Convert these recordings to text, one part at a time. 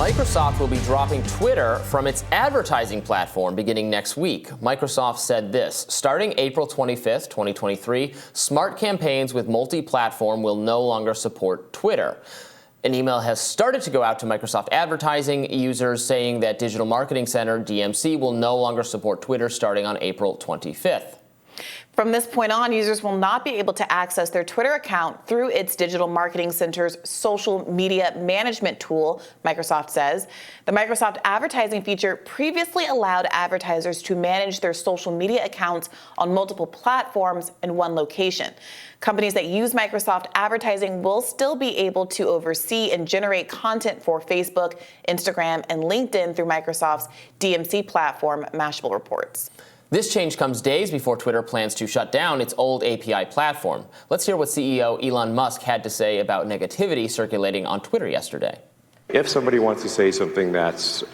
Microsoft will be dropping Twitter from its advertising platform beginning next week. Microsoft said this: starting April 25th, 2023, smart campaigns with multi-platform will no longer support Twitter. An email has started to go out to Microsoft advertising users saying that Digital Marketing Center, DMC, will no longer support Twitter starting on April 25th. From this point on, users will not be able to access their Twitter account through its Digital Marketing Center's social media management tool, Microsoft says. The Microsoft advertising feature previously allowed advertisers to manage their social media accounts on multiple platforms in one location. Companies that use Microsoft advertising will still be able to oversee and generate content for Facebook, Instagram, and LinkedIn through Microsoft's DMC platform, Mashable reports. This change comes days before Twitter plans to shut down its old API platform. Let's hear what CEO Elon Musk had to say about negativity circulating on Twitter yesterday. If somebody wants to say something that's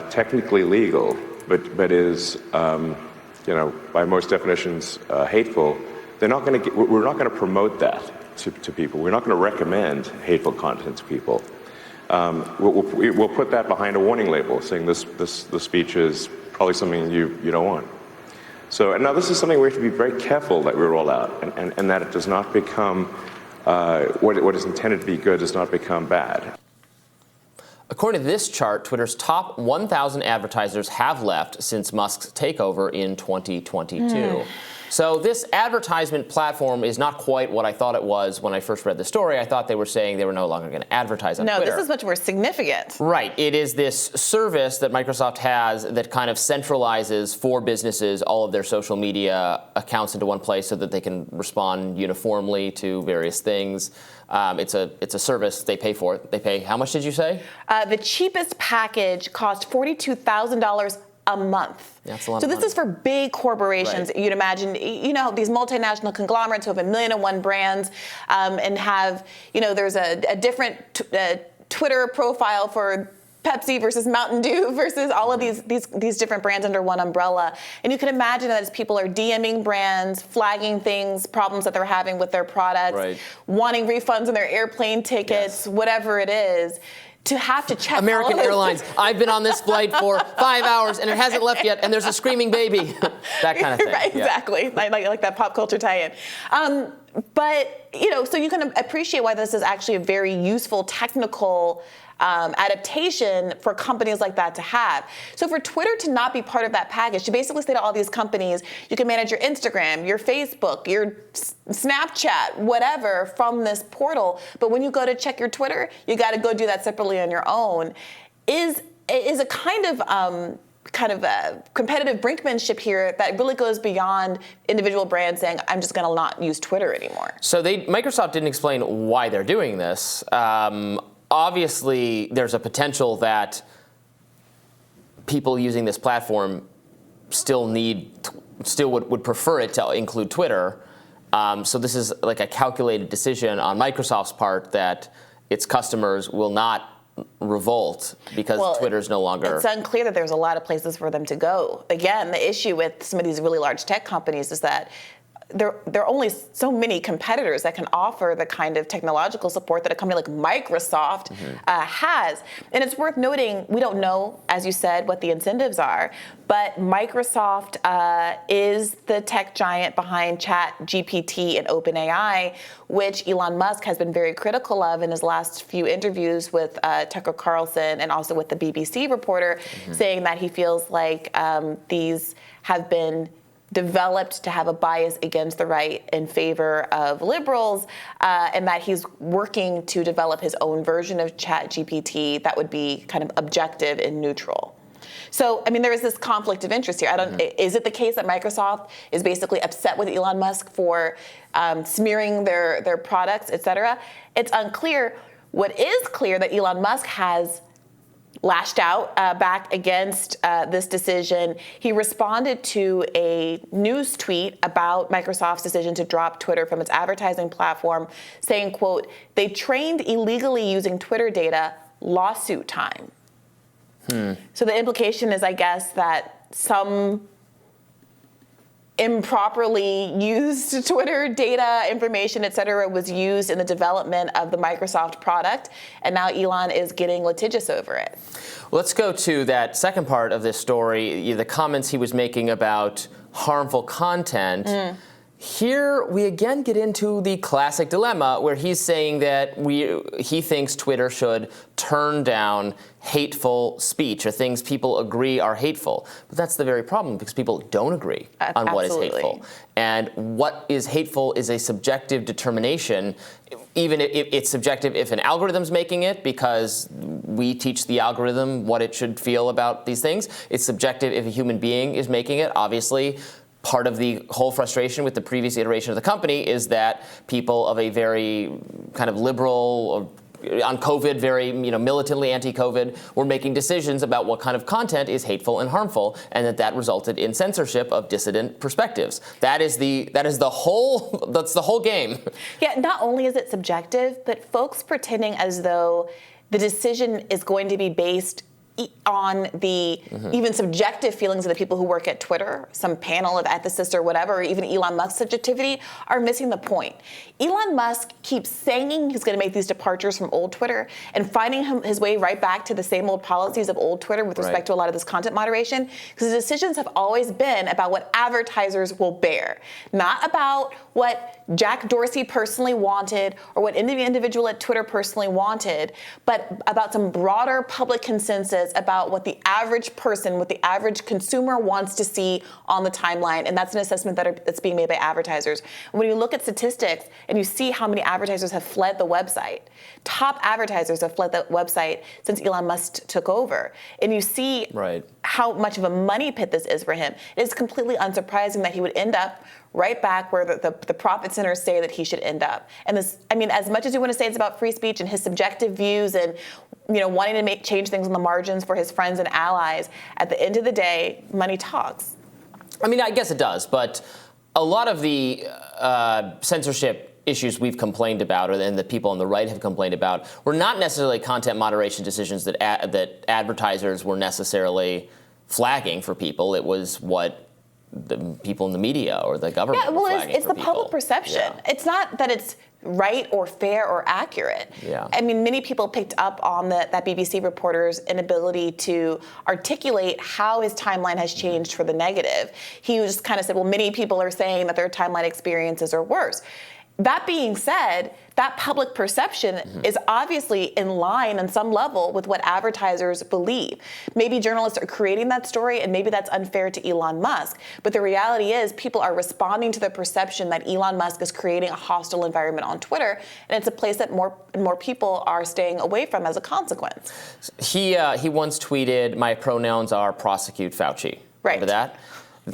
technically legal, but is, by most definitions, hateful, we're not going to promote that to people. We're not going to recommend hateful content to people. We'll put that behind a warning label, saying this speech is probably something you don't want. So, and now this is something we have to be very careful that we roll out, and that it does not become, what is intended to be good does not become bad. According to this chart, Twitter's top 1,000 advertisers have left since Musk's takeover in 2022. So this advertisement platform is not quite what I thought it was when I first read the story. I thought they were saying they were no longer going to advertise on Twitter. No, this is much more significant. Right. It is this service that Microsoft has that kind of centralizes for businesses all of their social media accounts into one place so that they can respond uniformly to various things. It's a service. They pay for it. They pay, how much did you say? The cheapest package cost $42,000 a month. That's a lot so of this money. is for big corporations. Right. You'd imagine, these multinational conglomerates who have 1,000,001 brands and have, there's a different Twitter profile for Pepsi versus Mountain Dew versus all of these different brands under one umbrella. And you can imagine that as people are DMing brands, flagging things, problems that they're having with their products, right, wanting refunds on their airplane tickets, whatever it is, to have to check American Airlines, I've been on this flight for 5 hours and it hasn't left yet and there's a screaming baby. That kind of thing. Right, exactly. Yeah. Like that pop culture tie-in. But, so you can appreciate why this is actually a very useful technical adaptation for companies like that to have. So for Twitter to not be part of that package, to basically say to all these companies, you can manage your Instagram, your Facebook, your Snapchat, whatever from this portal, but when you go to check your Twitter, you got to go do that separately on your own, is a kind of a competitive brinkmanship here that really goes beyond individual brands saying, I'm just going to not use Twitter anymore. So Microsoft didn't explain why they're doing this. Obviously, there's a potential that people using this platform still would prefer it to include Twitter. So this is like a calculated decision on Microsoft's part that its customers will not revolt because Twitter's no longer. It's unclear that there's a lot of places for them to go. Again, the issue with some of these really large tech companies is that there are only so many competitors that can offer the kind of technological support that a company like Microsoft has. And it's worth noting, we don't know, as you said, what the incentives are, but Microsoft is the tech giant behind ChatGPT and OpenAI, which Elon Musk has been very critical of in his last few interviews with Tucker Carlson and also with the BBC reporter, saying that he feels like these have been developed to have a bias against the right in favor of liberals, and that he's working to develop his own version of ChatGPT that would be kind of objective and neutral. So, there is this conflict of interest here. Is it the case that Microsoft is basically upset with Elon Musk for smearing their products, et cetera? It's unclear. What is clear that Elon Musk has lashed out back against this decision. He responded to a news tweet about Microsoft's decision to drop Twitter from its advertising platform, saying, quote, "They trained illegally using Twitter data, lawsuit time." So the implication is, I guess, that some improperly used Twitter data, information, et cetera, was used in the development of the Microsoft product, and now Elon is getting litigious over it. Let's go to that second part of this story, the comments he was making about harmful content. Here we again get into the classic dilemma where he's saying that he thinks Twitter should turn down hateful speech or things people agree are hateful. But that's the very problem, because people don't agree on what is hateful. And what is hateful is a subjective determination, even if it's subjective if an algorithm's making it, because we teach the algorithm what it should feel about these things. It's subjective if a human being is making it, obviously. Part of the whole frustration with the previous iteration of the company is that people of a very kind of liberal, on COVID, very militantly anti-COVID, were making decisions about what kind of content is hateful and harmful, and that resulted in censorship of dissident perspectives. That's the whole game. Yeah, not only is it subjective, but folks pretending as though the decision is going to be based on the even subjective feelings of the people who work at Twitter, some panel of ethicists or whatever, or even Elon Musk's subjectivity, are missing the point. Elon Musk keeps saying he's going to make these departures from old Twitter and finding his way right back to the same old policies of old Twitter with respect to a lot of this content moderation, because the decisions have always been about what advertisers will bear, not about what Jack Dorsey personally wanted or what any individual at Twitter personally wanted, but about some broader public consensus about what the average person, what the average consumer wants to see on the timeline. And that's an assessment that's being made by advertisers. When you look at statistics and you see how many advertisers have fled the website, top advertisers have fled the website since Elon Musk took over, and you see how much of a money pit this is for him, it is completely unsurprising that he would end up right back where the profit centers say that he should end up. And this, I mean, as much as you want to say it's about free speech and his subjective views and wanting to change things on the margins for his friends and allies, at the end of the day, money talks. I mean, I guess it does, but a lot of the censorship issues we've complained about, or and that people on the right have complained about, were not necessarily content moderation decisions that advertisers were necessarily flagging for people. It was what the people in the media or the government were flagging it's for the public perception. Yeah. It's not that it's right or fair or accurate. Yeah. I mean, many people picked up on that BBC reporter's inability to articulate how his timeline has changed for the negative. He just kind of said, well, many people are saying that their timeline experiences are worse. That being said, that public perception is obviously in line on some level with what advertisers believe. Maybe journalists are creating that story, and maybe that's unfair to Elon Musk. But the reality is people are responding to the perception that Elon Musk is creating a hostile environment on Twitter, and it's a place that more and more people are staying away from as a consequence. He once tweeted, "My pronouns are prosecute Fauci." Right. Remember that?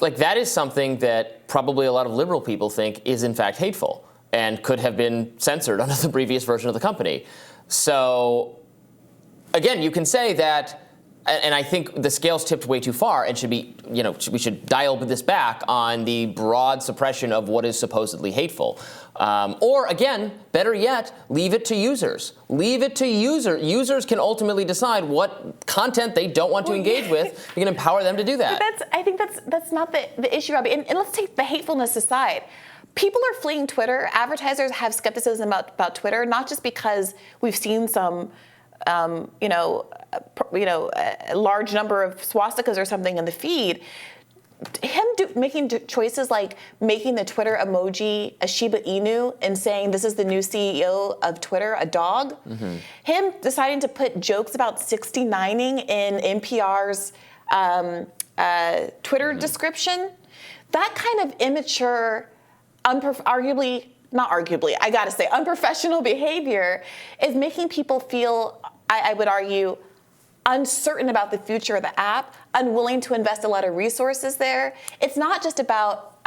Like, that is something that probably a lot of liberal people think is in fact hateful and could have been censored under the previous version of the company. So, again, you can say that, and I think the scale's tipped way too far and should be, we should dial this back on the broad suppression of what is supposedly hateful. Or, again, better yet, leave it to users. Leave it to users. Users can ultimately decide what content they don't want to engage with. You can empower them to do that. But I think that's not the issue, Robbie. And let's take the hatefulness aside. People are fleeing Twitter. Advertisers have skepticism about Twitter, not just because we've seen some, a large number of swastikas or something in the feed. Him making choices like making the Twitter emoji a Shiba Inu and saying this is the new CEO of Twitter, a dog. Him deciding to put jokes about 69ing in NPR's Twitter description. That kind of immature, unprofessional behavior is making people feel, I would argue, uncertain about the future of the app, unwilling to invest a lot of resources there. It's not just about,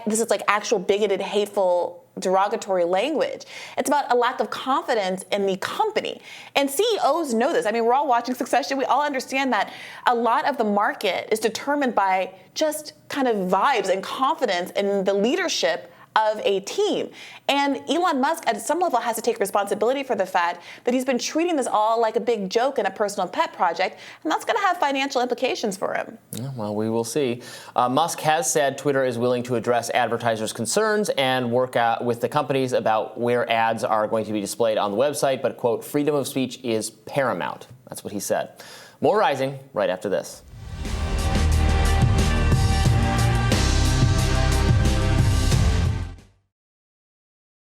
this is like actual bigoted, hateful, derogatory language. It's about a lack of confidence in the company. And CEOs know this. I mean, we're all watching Succession. We all understand that a lot of the market is determined by just kind of vibes and confidence in the leadership of a team. And Elon Musk, at some level, has to take responsibility for the fact that he's been treating this all like a big joke and a personal pet project, and that's going to have financial implications for him. Yeah, well, we will see. Musk has said Twitter is willing to address advertisers' concerns and work out with the companies about where ads are going to be displayed on the website, but, quote, freedom of speech is paramount. That's what he said. More Rising right after this.